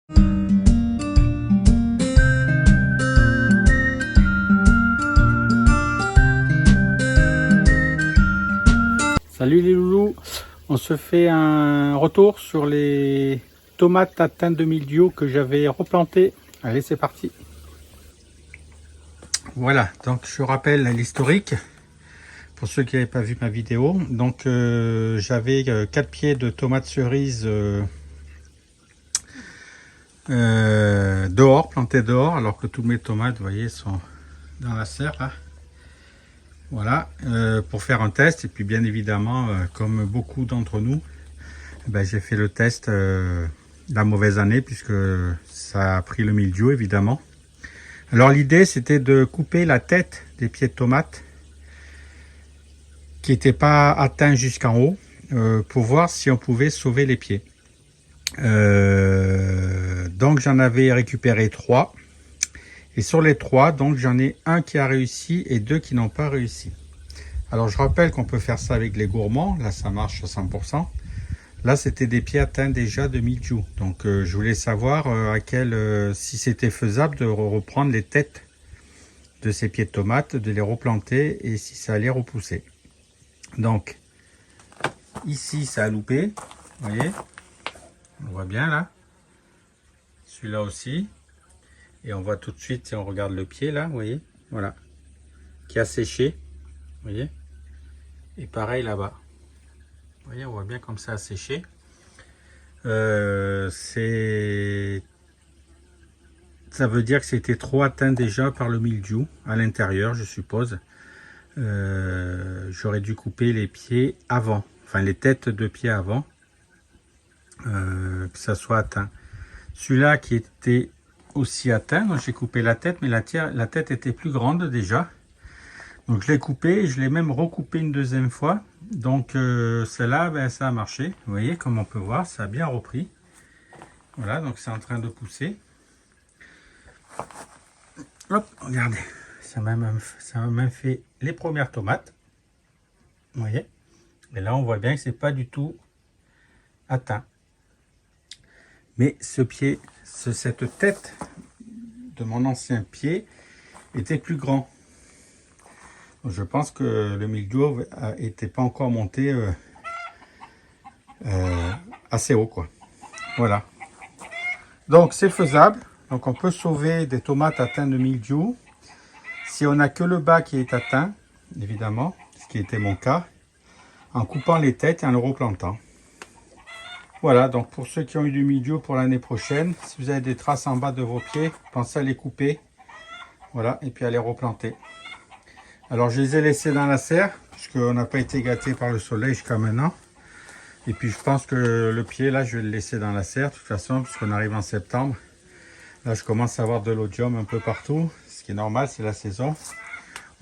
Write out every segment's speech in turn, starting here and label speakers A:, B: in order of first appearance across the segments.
A: Salut les loulous, on se fait un retour sur les tomates atteintes de mildiou que j'avais replantées. Allez, c'est parti. Voilà, donc je rappelle l'historique pour ceux qui n'avaient pas vu ma vidéo. Donc j'avais 4 pieds de tomates cerises dehors, plantées dehors, alors que toutes mes tomates, vous voyez, sont dans la serre là. Voilà, pour faire un test. Et puis bien évidemment, comme beaucoup d'entre nous, j'ai fait le test la mauvaise année, puisque ça a pris le mildiou évidemment. Alors l'idée, c'était de couper la tête des pieds de tomates qui n'étaient pas atteints jusqu'en haut, pour voir si on pouvait sauver les pieds. Donc j'en avais récupéré 3. Et sur les 3, donc j'en ai un qui a réussi et 2 qui n'ont pas réussi. Alors je rappelle qu'on peut faire ça avec les gourmands. Là ça marche à 100%. Là c'était des pieds atteints déjà de mildiou. Donc je voulais savoir si c'était faisable de reprendre les têtes de ces pieds de tomates, de les replanter et si ça allait repousser. Donc ici ça a loupé. Vous voyez, on voit bien là. Celui-là aussi. Et on voit tout de suite, si on regarde le pied là, vous voyez, voilà, qui a séché, vous voyez. Et pareil là-bas, vous voyez, on voit bien comme ça a séché. Ça veut dire que c'était trop atteint déjà par le mildiou à l'intérieur, je suppose. J'aurais dû couper les pieds avant, enfin les têtes de pieds avant, que ça soit atteint. Celui-là qui était aussi atteint, donc j'ai coupé la tête, mais la tête était plus grande déjà, donc je l'ai coupé et je l'ai même recoupé une deuxième fois. Donc celle-là, ça a marché, vous voyez, comme on peut voir, ça a bien repris. Voilà, donc c'est en train de pousser. Hop, regardez, ça m'a même fait les premières tomates, vous voyez. Et là on voit bien que c'est pas du tout atteint. Mais ce pied, cette tête de mon ancien pied était plus grand. Je pense que le mildiou n'était pas encore monté assez haut, quoi. Voilà. Donc c'est faisable. Donc on peut sauver des tomates atteintes de mildiou si on n'a que le bas qui est atteint, évidemment, ce qui était mon cas, en coupant les têtes et en le replantant. Voilà, donc pour ceux qui ont eu du mildiou pour l'année prochaine, si vous avez des traces en bas de vos pieds, pensez à les couper. Voilà, et puis à les replanter. Alors je les ai laissés dans la serre, puisqu'on n'a pas été gâté par le soleil jusqu'à maintenant. Et puis je pense que le pied, là, je vais le laisser dans la serre, de toute façon, puisqu'on arrive en septembre. Là, je commence à avoir de l'odium un peu partout, ce qui est normal, c'est la saison.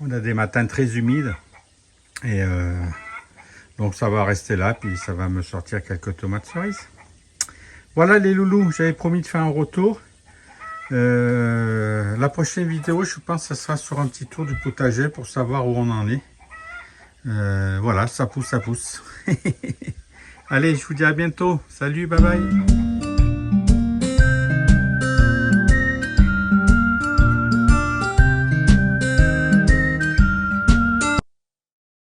A: On a des matins très humides. Et donc ça va rester là, puis ça va me sortir quelques tomates cerises. Voilà les loulous, j'avais promis de faire un retour. La prochaine vidéo, je pense que ce sera sur un petit tour du potager pour savoir où on en est. Voilà, ça pousse, ça pousse. Allez, je vous dis à bientôt. Salut, bye bye.